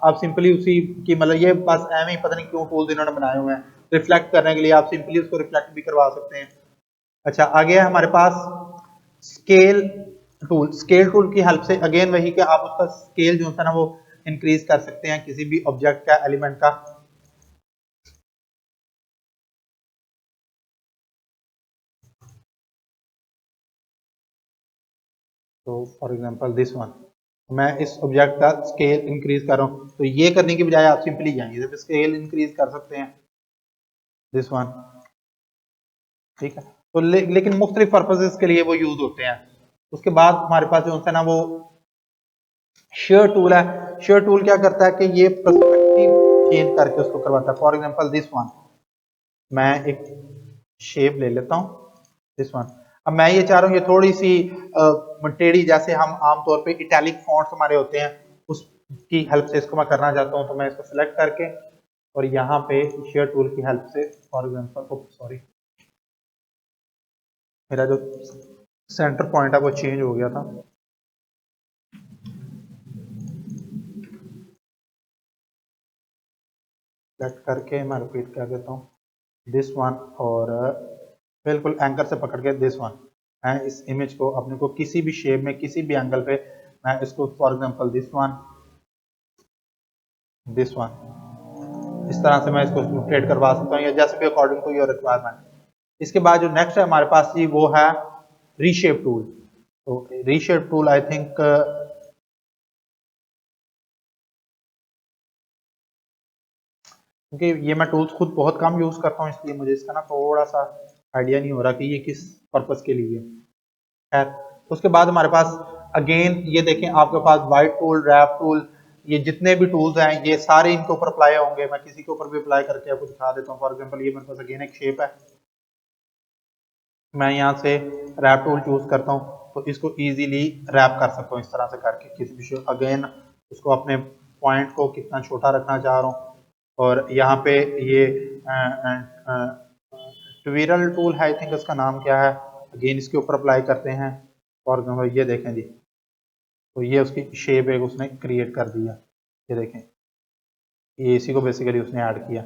आप सिंपली उसी की मतलब ये बस एम ही पता नहीं क्यों टूल्स इन्होंने बनाए हुए हैं रिफ्लेक्ट करने के लिए, आप सिंपली उसको रिफ्लेक्ट भी करवा सकते हैं। अच्छा, आगे है हमारे पास स्केल टूल। स्केल टूल की हेल्प से अगेन वही कि आप उसका स्केल जो है ना वो इंक्रीज कर सकते हैं किसी भी ऑब्जेक्ट का, एलिमेंट का। तो फॉर एग्जांपल दिस वन, मैं इस ऑब्जेक्ट का स्केल इंक्रीज कर रहा हूँ, तो ये करने की बजाय आप सिंपली जाएंगे तो स्केल इंक्रीज कर सकते हैं दिस वन। ठीक है, तो लेकिन मुख्तलिफ पर्पसेस के लिए वो यूज होते हैं। उसके बाद हमारे पास जो है ना वो शेयर टूल है। शेयर टूल क्या करता है कि ये पर्सपेक्टिव चेंज करके उसको करवाता है। फॉर एग्जांपल दिस वन, मैं एक शेप ले लेता हूँ दिस वन। अब मैं ये चाह रहा हूँ ये थोड़ी सी टेढ़ी, जैसे हम आमतौर पे इटैलिक फॉन्ट्स हमारे होते हैं उसकी हेल्प से इसको मैं करना चाहता हूँ। तो मैं इसको सिलेक्ट करके और यहाँ पे शेयर टूल की हेल्प से फॉर एग्जांपल सॉरी मेरा जो सेंटर पॉइंट है वो चेंज हो गया था। सेलेक्ट करके मैं रिपीट कर देता हूँ दिस वन और बिल्कुल एंकर से पकड़ के दिस वन। मैं इस इमेज को अपने को किसी भी शेप में किसी भी एंगल पे मैं इसको फॉर एग्जांपल दिस वन इस तरह से मैं इसको रोटेट करवा सकता हूँ या जैसे भी अकॉर्डिंग टू योर रिक्वायरमेंट। इसके बाद जो नेक्स्ट है हमारे पास जी वो है रीशेप टूल। तो रीशेप टूल आई थिंक क्योंकि ये मैं टूल्स खुद बहुत कम यूज करता हूँ इसलिए मुझे इसका ना थोड़ा सा आइडिया नहीं हो रहा कि ये किस पर्पस के लिए है। उसके बाद हमारे पास अगेन ये देखें आपके पास वाइट टूल, रैप टूल, ये जितने भी टूल्स हैं ये सारे इनके ऊपर अप्लाई होंगे। मैं किसी के ऊपर भी अप्लाई करके आपको दिखा देता हूँ। फॉर एग्जांपल ये मेरे पास अगेन एक शेप है, मैं यहाँ से रैप टूल चूज करता हूँ तो इसको इजीली रैप कर सकता हूँ इस तरह से करके किसी भी शेप। अगेन उसको अपने पॉइंट को कितना छोटा रखना चाह रहा हूँ, और यहाँ पे ये ट्विरल टूल है, आई थिंक इसका नाम क्या है, अगेन इसके ऊपर अप्लाई करते हैं। फॉर एग्जाम्पल ये देखें जी, तो ये उसकी शेप एक उसने क्रिएट कर दिया, ये देखें, ये इसी को बेसिकली उसने ऐड किया।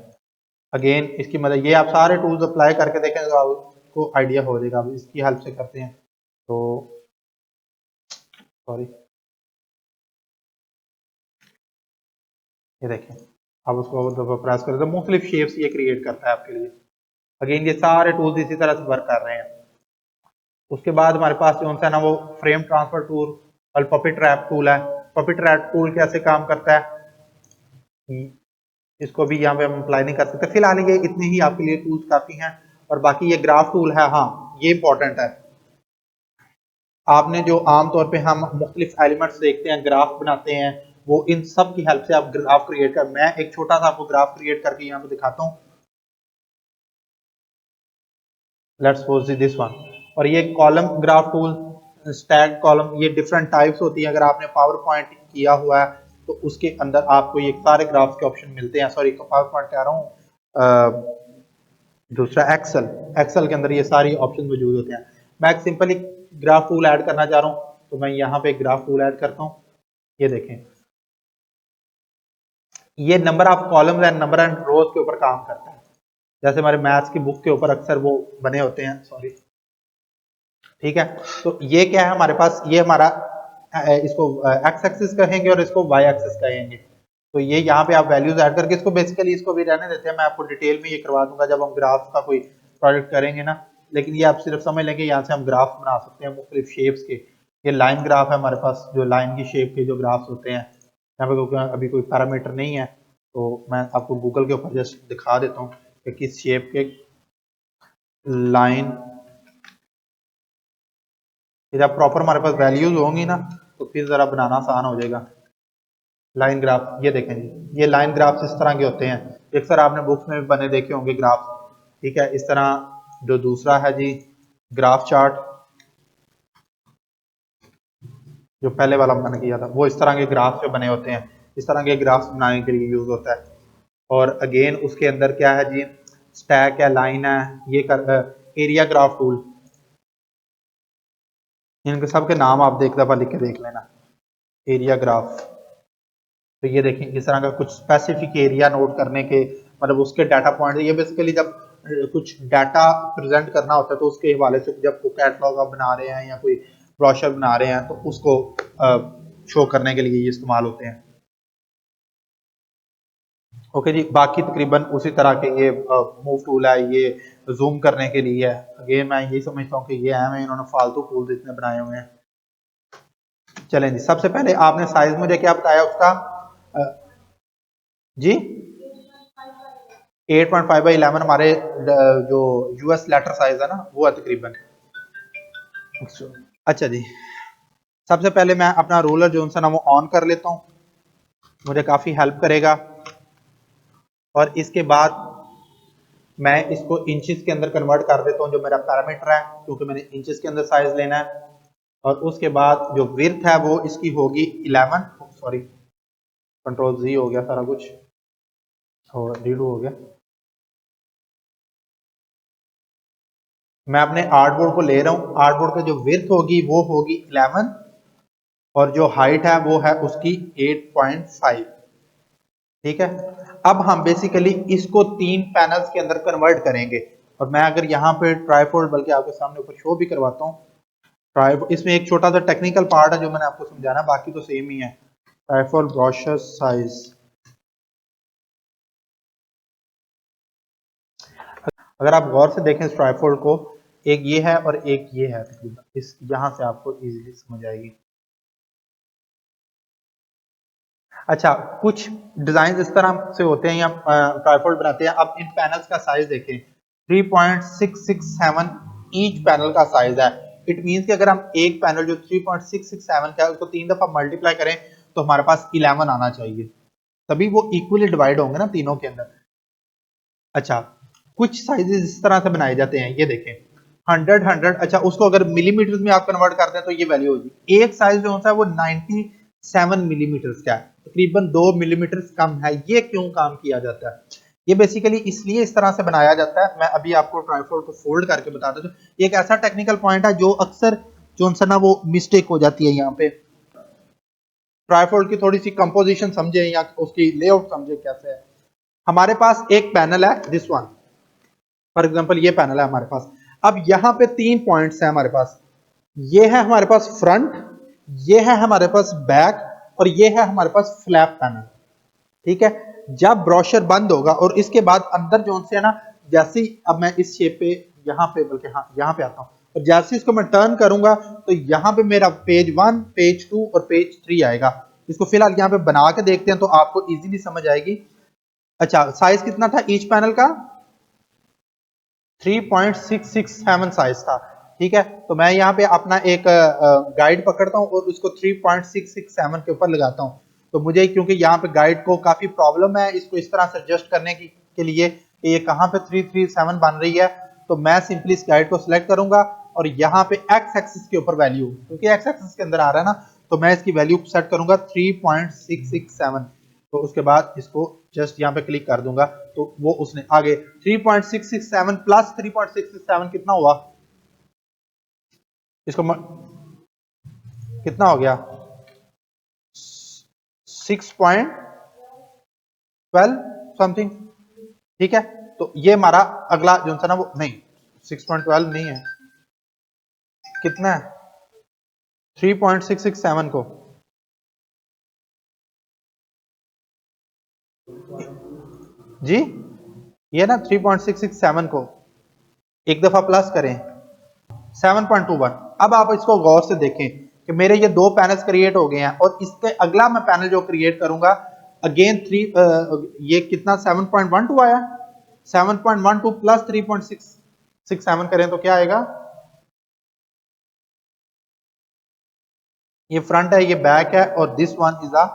अगेन इसकी मदद, ये आप सारे टूल्स अप्लाई करके देखें तो आपको आइडिया हो जाएगा। अब इसकी हेल्प से करते हैं तो सॉरी, ये देखें, आप उसको प्रेस करें तो मुख्तलिफ शेप्स ये क्रिएट करता है आपके लिए। अगेन ये सारे टूल्स इसी तरह से वर्क कर रहे हैं। उसके बाद हमारे पास जो है ना वो फ्रेम ट्रांसफर टूल और पपेट रैप टूल है। पपेट रैप टूल कैसे काम करता है इसको भी यहाँ पे हम अप्लाई नहीं कर सकते फिलहाल, ये इतने ही आपके लिए टूल्स काफी हैं। और बाकी ये ग्राफ टूल है, हाँ ये इंपॉर्टेंट है। आपने जो आमतौर पे हम मुख्तलिफ एलिमेंट्स देखते हैं, ग्राफ बनाते हैं, वो इन सब की हेल्प से आप ग्राफ क्रिएट कर, मैं एक छोटा सा आपको ग्राफ क्रिएट करके यहाँ पे दिखाता हूँ। लेट्स सपोज दिस वन, और ये column graph tool, stack column, ये डिफरेंट टाइप्स होती है। अगर आपने पावर पॉइंट किया हुआ है तो उसके अंदर आपको ये सारे ग्राफ्स के ऑप्शन मिलते हैं। सॉरी, पावर पॉइंट कह रहा हूँ, दूसरा एक्सेल के अंदर ये सारी ऑप्शन मौजूद होते हैं। मैं एक सिंपली ग्राफ टूल ऐड करना चाह रहा हूँ तो मैं यहाँ पे ग्राफ टूल ऐड करता हूँ। ये देखें, ये number of columns and number and rows के ऊपर काम करता है, जैसे हमारे मैथ्स की बुक के ऊपर अक्सर वो बने होते हैं। सॉरी, ठीक है। तो ये क्या है हमारे पास, ये हमारा इसको एक्स एक्सिस कहेंगे और इसको वाई एक्सिस कहेंगे। तो ये यहाँ पे आप वैल्यूज ऐड करके इसको बेसिकली इसको भी रहने देते हैं, मैं आपको डिटेल में ये करवा दूंगा जब हम ग्राफ का कोई प्रोजेक्ट करेंगे ना। लेकिन ये आप सिर्फ समझ लेंगे, यहाँ से हम ग्राफ बना सकते हैं मुख्तलिफ शेप्स के। ये लाइन ग्राफ है हमारे पास, जो लाइन की शेप के जो ग्राफ्स होते हैं। यहाँ पे अभी कोई पैरामीटर नहीं है तो मैं आपको गूगल के ऊपर जस्ट दिखा देता हूँ कि किस शेप के लाइन, जब प्रॉपर हमारे पास वैल्यूज होंगी ना तो फिर जरा बनाना आसान हो जाएगा। लाइन ग्राफ, ये देखें जी, ये लाइन ग्राफ्स इस तरह के होते हैं, अक्सर आपने बुक्स में भी बने देखे होंगे ग्राफ, ठीक है। इस तरह जो दूसरा है जी ग्राफ चार्ट, जो पहले वाला मैंने किया था, वो इस तरह के ग्राफ जो बने होते हैं, इस तरह के ग्राफ्स बनाने के लिए यूज होता है। और अगेन उसके अंदर क्या है जी, स्टैक है, लाइन है, ये एरिया ग्राफ टूल, इनके सबके नाम आप एक दफा लिख के देख लेना। एरिया ग्राफ, तो ये देखें इस तरह का कुछ स्पेसिफिक एरिया नोट करने के, मतलब उसके डाटा पॉइंट, ये बेसिकली जब कुछ डाटा प्रेजेंट करना होता है तो उसके हवाले से जब कोई कैटलॉग आप बना रहे हैं या कोई ब्रोशर बना रहे हैं तो उसको शो करने के लिए ये इस्तेमाल होते हैं। ओके जी, बाकी तकरीबन उसी तरह के ये मूव टूल है, ये जूम करने के लिए है। अगेन मैं यही समझता हूँ कि ये है, इन्होंने फालतू टूल्स इतने बनाए हुए हैं। चलें जी, सबसे पहले आपने साइज मुझे क्या बताया उसका जी, 8.5/11 हमारे जो यूएस लेटर साइज है ना वो है तकरीबन। अच्छा जी, सबसे पहले मैं अपना रूलर जो है ना वो ऑन कर लेता हूँ, मुझे काफी हेल्प करेगा। और इसके बाद मैं इसको इंचेस के अंदर कन्वर्ट कर देता हूँ, जो मेरा पैरामीटर है, क्योंकि मैंने इंचेस के अंदर साइज लेना है। और उसके बाद जो विड्थ है वो इसकी होगी 11, सॉरी कंट्रोल Z हो गया सारा कुछ और रीडू हो गया। मैं अपने आर्टबोर्ड को ले रहा हूँ, आर्टबोर्ड का जो विड्थ होगी वो होगी 11 और जो हाइट है वो है उसकी 8.5, ठीक है। अब हम बेसिकली इसको 3 पैनल्स के अंदर कन्वर्ट करेंगे। और मैं अगर यहाँ पे ट्राइपॉड बल्कि आपके सामने ऊपर शो भी करवाता हूँ, ट्राइपॉड, इसमें एक छोटा सा टेक्निकल पार्ट है जो मैंने आपको समझाना, बाकी तो सेम ही है। ट्राइपॉड ब्रोशर साइज, अगर आप गौर से देखें इस ट्राइपॉड को, एक ये है और एक ये है, इस यहाँ से आपको इजीली समझ आएगी। अच्छा, कुछ डिजाइन इस तरह से होते हैं या ट्राइपॉड बनाते हैं। अब इन पैनल्स का साइज देखें, 3.667 ईच पैनल का साइज है। इट मींस कि अगर हम एक पैनल जो 3.667 का है उसको 3 दफा मल्टीप्लाई करें तो हमारे पास 11 आना चाहिए, तभी वो इक्वली डिवाइड होंगे ना तीनों के अंदर। अच्छा, कुछ साइजेस इस तरह से बनाए जाते हैं, ये देखें 100 अच्छा उसको अगर मिलीमीटर में आप कन्वर्ट करते हैं तो ये वैल्यू होगी। एक साइज जो होता है वो 97 मिलीमीटर का है, तकरीबन 2 मिलीमीटर कम है। ये क्यों काम किया जाता है? ये बेसिकली इसलिए इस तरह से बनाया जाता है। मैं अभी आपको ट्राइफोल्ड को फोल्ड करके बता देता हूं। एक ऐसा टेक्निकल पॉइंट है जो अक्सर जो ना वो मिस्टेक हो जाती है यहाँ पे। ट्राइफोल्ड की थोड़ी सी कंपोजिशन समझे या उसकी लेआउट समझे कैसे है। हमारे पास एक पैनल है, दिस वन फॉर एग्जांपल, ये पैनल है हमारे पास। अब यहाँ पे 3 पॉइंट्स हैं हमारे पास। ये है हमारे पास फ्रंट, ये है हमारे पास बैक, और ये है हमारे पास फ्लैप पैनल। ठीक है, जब ब्रोशर बंद होगा और इसके बाद अंदर जो से है ना, जैसे अब मैं इस शेप पे यहाँ पे, बल्कि हाँ यहाँ पे आता हूँ, और जैसे इसको मैं टर्न करूंगा तो यहाँ पे मेरा पेज 1, पेज 2 और पेज 3 आएगा। इसको फिलहाल यहाँ पे बना के देखते हैं तो आपको इजीली समझ आएगी। अच्छा, साइज कितना था ईच पैनल का? 3.667 साइज था। ठीक है, तो मैं यहाँ पे अपना एक गाइड पकड़ता हूँ और उसको 3.667 के ऊपर लगाता हूँ। तो मुझे क्योंकि यहाँ पे गाइड को काफी प्रॉब्लम है इसको इस तरह से एडजस्ट करने के लिए कि ये कहाँ पे 337 बन रही है, तो मैं सिंपली इस गाइड को सिलेक्ट करूंगा और यहाँ पे एक्स एक्सिस के ऊपर वैल्यू, क्योंकि एक्स एक्सिस के अंदर आ रहा है ना, तो मैं इसकी वैल्यू सेट करूंगा 3.667। तो उसके बाद इसको जस्ट यहाँ पे क्लिक कर दूंगा तो वो उसने आगे 3.667 प्लस 3.667 कितना हुआ? इसको कितना हो गया? 6.12 समथिंग। ठीक है, तो ये हमारा अगला जो था ना वो नहीं 6.12 नहीं है, कितना है? 3.667 को जी, ये ना 3.667 को एक दफा प्लस करें 7.21। अब आप इसको गौर से देखें कि मेरे ये 2 पैनल्स क्रिएट हो गए हैं और इसके अगला मैं पैनल जो क्रिएट करूंगा अगेन ये कितना 7.12 आया। 7.12 प्लस 3.667 करें तो क्या आएगा? ये फ्रंट है, ये बैक है, और this one is a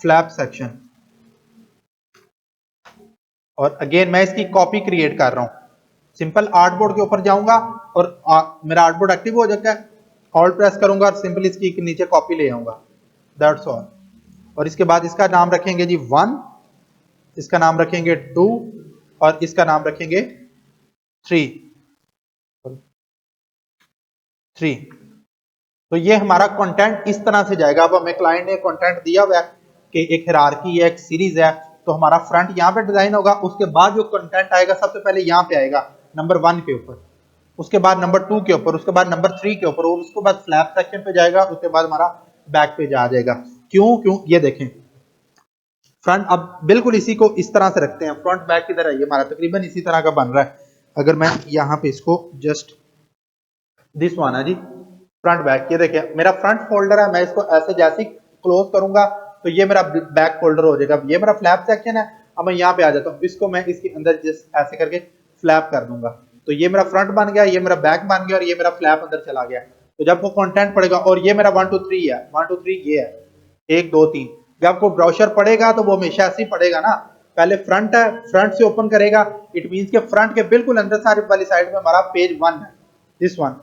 flap section. और अगेन मैं इसकी कॉपी क्रिएट कर रहा हूं। सिंपल आर्टबोर्ड के ऊपर जाऊंगा और मेरा आर्टबोर्ड एक्टिव हो जाता है, ऑल्ट प्रेस करूंगा और सिंपल इसकी नीचे कॉपी ले आऊंगा, दैट्स ऑल। और इसके बाद इसका नाम रखेंगे जी 1, इसका नाम रखेंगे 2 और इसका नाम रखेंगे 3। तो ये हमारा कंटेंट इस तरह से जाएगा। अब हमें क्लाइंट ने कंटेंट दिया हुआ है कि एक हायरार्की है, एक सीरीज है, तो हमारा फ्रंट यहाँ पे डिजाइन होगा, उसके बाद जो कंटेंट आएगा सबसे पहले यहाँ पे आएगा नंबर 1 के ऊपर, उसके बाद नंबर 2 के ऊपर, उसके बाद नंबर 3 के ऊपर, और उसके बाद फ्लैप सेक्शन पे जाएगा, उसके बाद हमारा बैक पेज आ जाएगा। क्यों ये देखें फ्रंट अब बिल्कुल इसी को इस तरह से रखते हैं, फ्रंट बैक की तरह ये हमारा तकरीबन इसी तरह का बन रहा है। अगर मैं यहाँ पे इसको जस्ट दिस वन है जी फ्रंट बैक, ये देखिए मेरा फ्रंट फोल्डर है, मैं इसको ऐसे जैसे क्लोज करूंगा तो ये मेरा बैक फोल्डर हो जाएगा। ये मेरा फ्लैप सेक्शन है, अब मैं यहाँ पे आ जाता हूँ, इसको मैं इसके अंदर जस्ट ऐसे करके फ्लैप कर दूंगा तो ये मेरा फ्रंट बन गया, ये मेरा बैक बन गया और ये मेरा फ्लैप अंदर चला गया। तो जब वो कंटेंट पड़ेगा, और ये मेरा 1 2 3 है, 1 2 3 ये है 1 2 3, जब वो ब्राउजर पड़ेगा तो वो हमेशा ऐसे ही पड़ेगा ना, पहले फ्रंट है, फ्रंट से ओपन करेगा, इट मींस के फ्रंट के बिल्कुल अंदर सारी वाली साइड में हमारा पेज 1 है, दिस वन,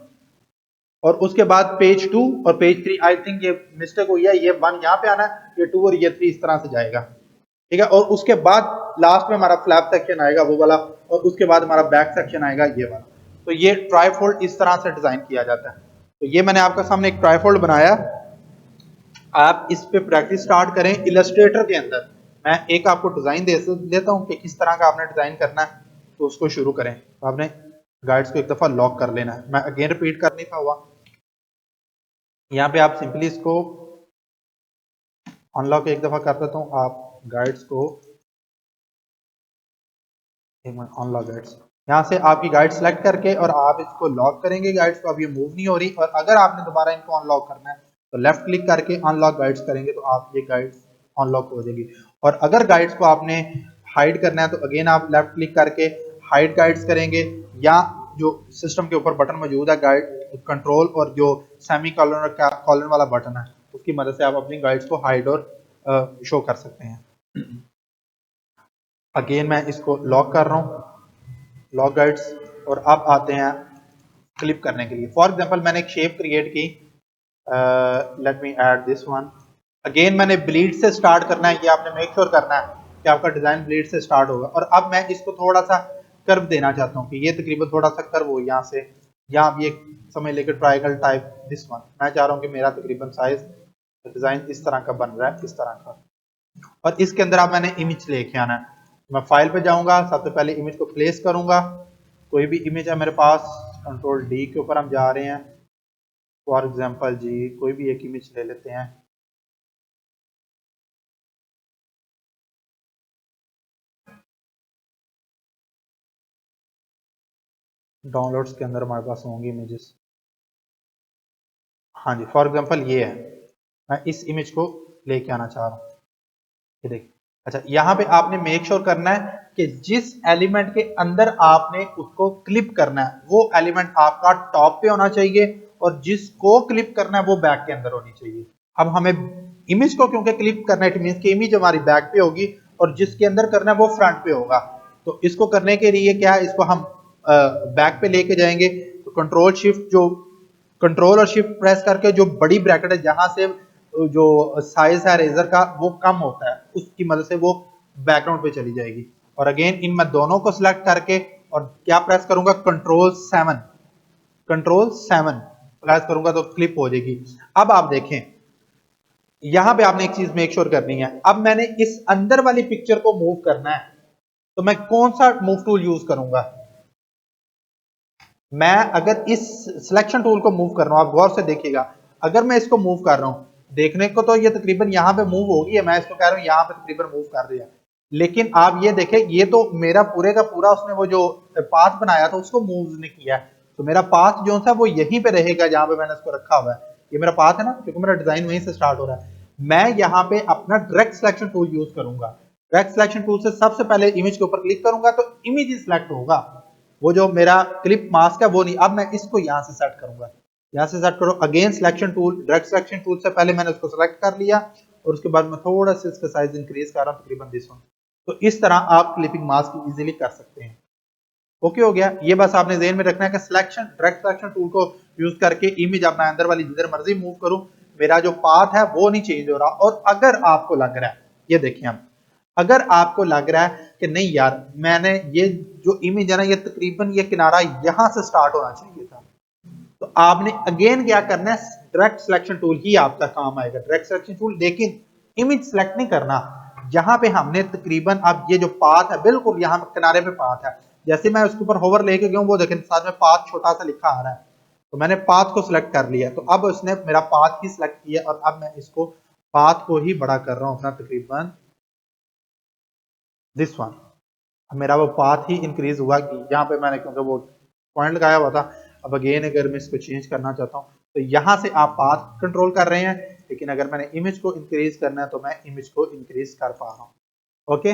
और उसके बाद पेज 2 और पेज 3। आई थिंक ये मिस्टेक हुई है, ये 1 यहाँ पे आना है, ये 2 और ये 3 इस तरह से जाएगा। ठीक है, और उसके बाद लास्ट में हमारा फ्लैप सेक्शन आएगा वो वाला, और उसके बाद हमारा बैक सेक्शन आएगा ये वाला। तो ये ट्राइफोल्ड इस तरह से डिजाइन किया जाता है। तो ये मैंने आपके सामने एक ट्राइफोल्ड बनाया, आप इस पे प्रैक्टिस स्टार्ट करें इलस्ट्रेटर के अंदर। मैं एक आपको डिजाइन देता हूँ कि किस तरह का आपने डिजाइन करना है, तो उसको शुरू करें। तो आपने गाइड्स को एक दफा लॉक कर लेना है, मैं अगेन रिपीट कर नहीं था हुआ। यहाँ पे आप सिंपली इसको अनलॉक एक दफा कर देता हूँ, आप गाइड्स को अनलॉक गाइड्स, यहाँ से आपकी गाइड सेलेक्ट करके और आप इसको लॉक करेंगे गाइड्स को। अब ये मूव नहीं हो रही, और अगर आपने दोबारा इनको अनलॉक करना है तो लेफ्ट क्लिक करके अनलॉक गाइड्स करेंगे तो आप ये गाइड्स अनलॉक हो जाएगी। और अगर गाइड्स को आपने हाइड करना है तो अगेन आप लेफ्ट क्लिक करके हाइड गाइड्स करेंगे, या जो सिस्टम के ऊपर बटन मौजूद है गाइड कंट्रोल और जो सेमी कॉलन वाला बटन है उसकी मदद से आप अपनी गाइड्स को हाइड और शो कर सकते हैं। अगेन मैं इसको लॉक कर रहा हूँ, लॉक गाइड्स, और अब आते हैं क्लिप करने के लिए। फॉर एग्जांपल मैंने एक शेप क्रिएट की, let me add this one. Again मैंने ब्लीड से स्टार्ट करना है, ये आपने मेक श्योर करना है कि आपका डिजाइन ब्लीड से स्टार्ट होगा। और अब मैं इसको थोड़ा सा कर्व देना चाहता हूँ कि ये तकरीबन थोड़ा सा कर्व हो, यहाँ से यहाँ ये समझ लेकर ट्रायंगल टाइप दिस वन। मैं चाह रहा हूँ कि मेरा तकरीबन साइज डिजाइन इस तरह का बन रहा है, इस तरह का। और इसके अंदर आप मैंने इमेज लेके आना है। मैं फाइल पे जाऊंगा, सबसे पहले इमेज को प्लेस करूंगा। कोई भी इमेज है मेरे पास, कंट्रोल डी के ऊपर हम जा रहे हैं। फॉर एग्जांपल जी कोई भी एक इमेज ले लेते हैं। डाउनलोड्स के अंदर हमारे पास होंगी इमेजेस। हाँ जी, फॉर एग्जांपल ये है, मैं इस इमेज को लेके आना चाह रहा हूँ। ये देखिए, अच्छा यहाँ पे आपने मेक श्योर करना है कि जिस एलिमेंट के अंदर आपने उसको क्लिप करना है वो एलिमेंट आपका टॉप पे होना चाहिए, और जिसको क्लिप करना है वो बैक के अंदर होनी चाहिए। अब हमें इमेज को क्योंकि क्लिप करना है, इट मींस कि इमेज हमारी बैक पे होगी और जिसके अंदर करना है वो फ्रंट पे होगा। तो इसको करने के लिए क्या है, इसको हम बैक पे लेके जाएंगे। तो कंट्रोल और शिफ्ट प्रेस करके जो बड़ी ब्रैकेट है जहां से जो साइज है रेजर का वो कम होता है, उसकी मदद से वो बैकग्राउंड पे चली जाएगी। और अगेन इन मैं दोनों को सिलेक्ट करके और क्या प्रेस करूंगा, कंट्रोल 7 प्रेस करूंगा तो क्लिप हो जाएगी। अब आप देखें यहां पे आपने एक चीज मेक श्योर करनी है। अब मैंने इस अंदर वाली पिक्चर को मूव करना है, तो मैं कौन सा मूव टूल यूज करूंगा। मैं अगर इस सिलेक्शन टूल को मूव कर रहा हूं, आप गौर से देखिएगा, अगर मैं इसको मूव कर रहा हूं, देखने को तो ये तकरीबन यहां पे मूव होगी, मैं इसको कह रहा हूं यहां पे तकरीबन मूव कर दिया, लेकिन आप ये देखें ये तो मेरा पूरे का पूरा उसने वो जो पाथ बनाया था उसको मूव नहीं किया। तो मेरा पाथ जो था वो यहीं पे रहेगा जहां पे मैंने इसको रखा हुआ है। ये मेरा पाथ है ना, क्योंकि मेरा डिजाइन वहीं से स्टार्ट हो रहा है। मैं यहाँ पे अपना डायरेक्ट सिलेक्शन टूल यूज करूंगा। डायरेक्ट सिलेक्शन टूल से सबसे पहले इमेज के ऊपर क्लिक करूंगा तो इमेज ही सिलेक्ट होगा, वो जो मेरा क्लिप मास्क है वो नहीं। अब मैं इसको यहां से सेट करूंगा, यहां से सेट करो, again selection tool, direct selection tool से पहले मैंने उसको सेलेक्ट कर लिया और उसके बाद मैं थोड़ा सा इसका साइज इंक्रीज कर रहा हूं, तकरीबन दिस वन। तो इस तरह आप क्लिपिंग मास्क इजीली कर सकते हैं। ओके हो गया। ये बस आपने ध्यान में रखना है कि डायरेक्ट सिलेक्शन टूल को यूज करके इमेज अपना अंदर वाली जिधर मर्जी मूव करूं, मेरा जो पाथ है वो नहीं चेंज हो रहा। और अगर आपको लग रहा है, ये देखिए हम, अगर आपको लग रहा है कि नहीं यार मैंने ये जो इमेज है ना ये तकरीबन ये किनारा यहां से स्टार्ट होना चाहिए था, तो आपने अगेन क्या करना है, डायरेक्ट सिलेक्शन टूल ही आपका काम आएगा, डायरेक्ट सिलेक्शन टूल। लेकिन इमेज सिलेक्ट नहीं करना, जहां पे हमने तकरीबन अब ये जो पाथ है बिल्कुल यहाँ किनारे पे पाथ है, जैसे मैं उसके ऊपर होवर लेके गया वो देखें साथ में पाथ छोटा सा लिखा आ रहा है, तो मैंने पाथ को सिलेक्ट कर लिया। तो अब उसने मेरा पाथ ही सिलेक्ट किया और अब मैं इसको पाथ को ही बड़ा कर रहा हूं अपना, तकरीबन दिस वन। मेरा वो पाथ ही इंक्रीज हुआ कि यहाँ पे मैंने क्योंकि वो पॉइंट लगाया हुआ था। अब अगेन अगर मैं इसको चेंज करना चाहता हूँ तो यहाँ से आप पाथ कंट्रोल कर रहे हैं, लेकिन अगर मैंने इमेज को इंक्रीज करना है तो मैं इमेज को इंक्रीज कर पा रहा हूँ। ओके।